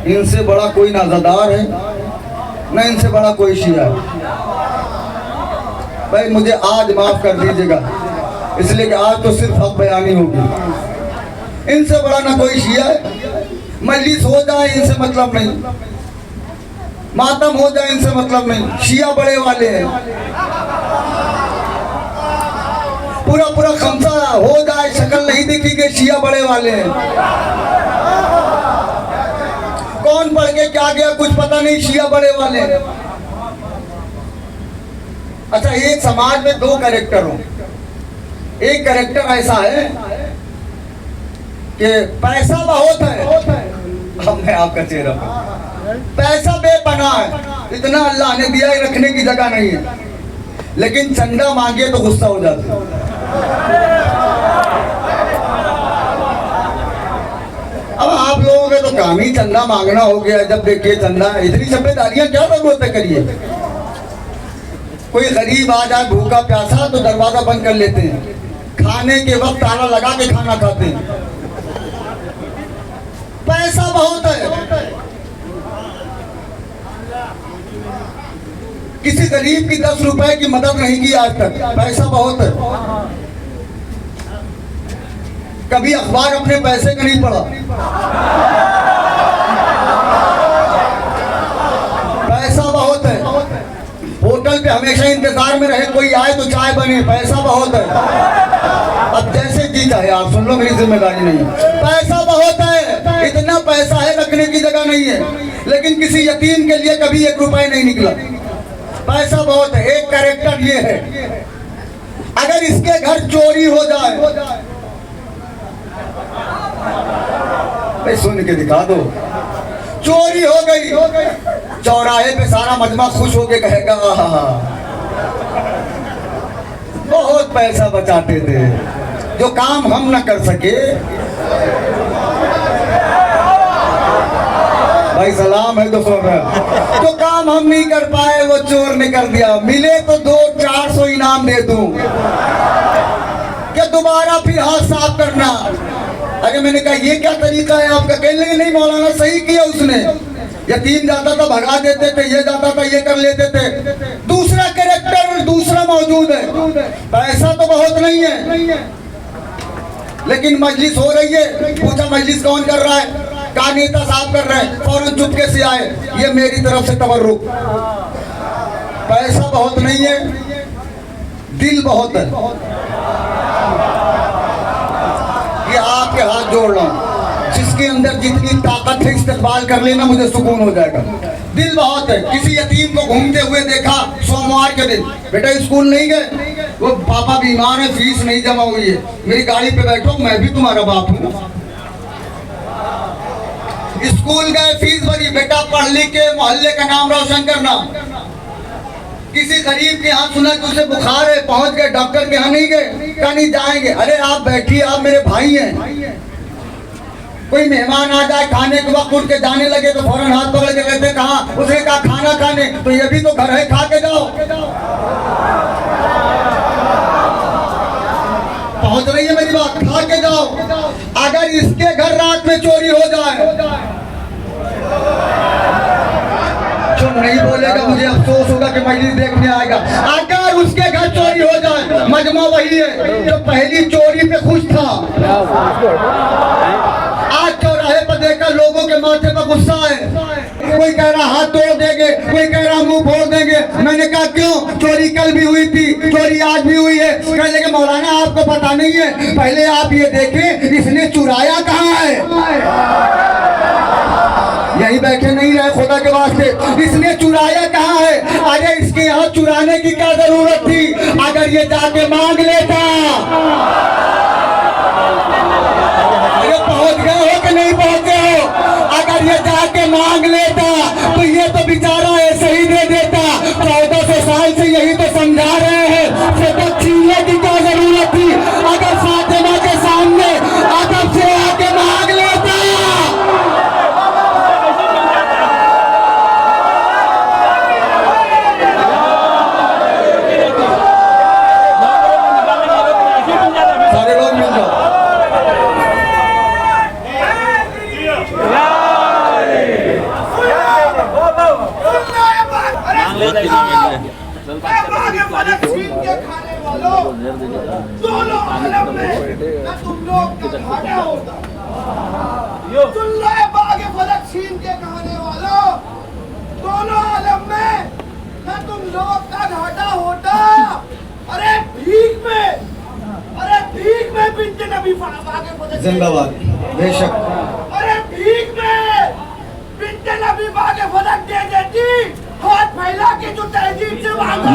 इनसे बड़ा कोई नाज़ादार है, न इनसे बड़ा कोई शिया है। भाई मुझे आज माफ़ कर दीजिएगा, इसलिए कि आज तो सिर्फ हक बयानी होगी। इनसे बड़ा ना कोई शिया है। मजलिस हो जाए इनसे मतलब नहीं, मातम हो जाए इनसे मतलब नहीं, शिया बड़े वाले हैं। पूरा पूरा खमसा हो जाए, शक्ल नहीं दिखेगी, शिया बड़े वाले हैं। कौन पढ़ के क्या गया कुछ पता नहीं, शिया बड़े वाले हैं। अच्छा, एक समाज में दो कैरेक्टर हो। एक कैरेक्टर ऐसा है कि पैसा बहुत है, अब मैं आपका चेहरा पैसा बेपनाह है, इतना अल्लाह ने दिया है, रखने की जगह नहीं है, लेकिन चंदा मांगे तो गुस्सा हो जाता है। अब आप लोगों का तो काम ही चंदा मांगना हो गया। जब देखिए चंदा, इतनी जिम्मेदारियां क्या जरूरत है, करिए। कोई गरीब आ जाए भूखा प्यासा तो दरवाजा बंद कर लेते हैं, खाने के वक्त ताला लगा के खाना खाते हैं। पैसा बहुत है। किसी गरीब की 10 रुपए की मदद नहीं की आज तक, पैसा बहुत है। कभी अखबार अपने पैसे का नहीं पढ़ा, पैसा बहुत है। होटल पे हमेशा इंतजार में रहे कोई आए तो चाय बने, पैसा बहुत है। अब जैसे जी चाहे आप सुन लो, मेरी जिम्मेदारी नहीं है। पैसा बहुत है, इतना पैसा है रखने की जगह नहीं है, लेकिन किसी यतीम के लिए कभी 1 रुपए नहीं निकला। पैसा बहुत है। एक कैरेक्टर ये है, अगर इसके घर चोरी हो जाए, सुन के दिखा दो, चोरी हो गई, चौराहे पे सारा मजमा खुश होके कहेगा बहुत पैसा बचाते थे, जो काम हम ना कर सके। भाई सलाम है दोस्तों, जो काम हम नहीं कर पाए वो चोर ने कर दिया। मिले तो 200-400 इनाम दे दूं, क्या दोबारा फिर हाथ साफ करना। अरे मैंने कहा ये क्या तरीका है आपका? कहने लगे नहीं मौलाना सही किया उसने, यतीम जाता था भगा देते थे, ये जाता था ये कर लेते थे। दूसरा कैरेक्टर दूसरा मौजूद है। पैसा तो बहुत नहीं है, लेकिन मजलिस हो रही है, पूछा मजलिस कौन कर रहा है? कहा नेता साहब कर रहे हैं। फौरन चुपके से आए, ये मेरी तरफ से तबर्रुक। पैसा बहुत नहीं है, दिल बहुत है। ये आपके हाथ जोड़ रहा हूं, जिसके अंदर जितनी ताकत है इस्तेमाल कर लेना, मुझे सुकून हो जाएगा। दिल बहुत है। किसी यतीम को घूमते हुए देखा सोमवार के दिन, बेटा स्कूल नहीं गए? वो पापा बीमार है, फीस नहीं जमा हुई है, मेरी गाड़ी पे बैठो, मैं भी तुम्हारा बाप हूँ। स्कूल गए, फीस भरी, बेटा पढ़ लिख के मोहल्ले का नाम रोशन करना। किसी गरीब के यहाँ सुना कि उसे बुखार है, पहुंच गए, डॉक्टर के यहाँ नहीं गए, कहा नहीं जाएंगे। अरे आप बैठिए, आप मेरे भाई हैं। कोई मेहमान आ जाए, खाने के वक्त उठ के जाने लगे तो फौरन हाथ पकड़ के कहते कहा? उसने कहा खाना खाने, तो ये भी तो घर है, खा के जाओ। पहुंच रही है मेरी बात? खा के जाओ। अगर इसके घर रात में चोरी हो जाए, जो नहीं बोलेगा मुझे अफसोस होगा कि मजलिस देखने आएगा। अगर उसके घर चोरी हो जाए, मजमा वही है जो पहली चोरी पे खुश था, आज चौराहे पर देखकर लोगों के माथे पर गुस्सा है। कोई कह रहा हाथ तोड़ देंगे, कोई कह रहा मुंह फोड़ देंगे। मैंने कहा क्यों? चोरी कल भी हुई थी, चोरी आज भी हुई है। कहने लगे मौलाना आपको पता नहीं है, पहले आप ये देखें इसने चुराया कहाँ है। यही बैठे नहीं रहे खुदा के वास्ते, इसने चुराया कहाँ है? अरे इसके यहाँ चुराने की क्या जरूरत थी? अगर ये जाके मांग लेता। अरे पहुंच गए हो कि नहीं पहुंचे हो? अगर ये जाके मांग लेता तो ये तो बेचारा ऐसे ही दे देता। 1400 साल से यही तो समझा रहे हैं, सदक छीनने की क्या जरूरत थी? अगर फातिमा के सामने अदब से आके मांग लेता। बागे फलक छीन के खाने वालों, दोनों आलम में न तुम लोग का घाटा होता। सुन लो ये बागे फलक छीन के खाने वालों, दोनों आलम में न तुम लोग का घाटा होता। अरे भीख में बिनते नबी बागे फलक जिंदाबाद बेशक। अरे भीख में बिनते नबी बागे फलक दे देती, हाथ फैला के जो तहजीब से मांगा।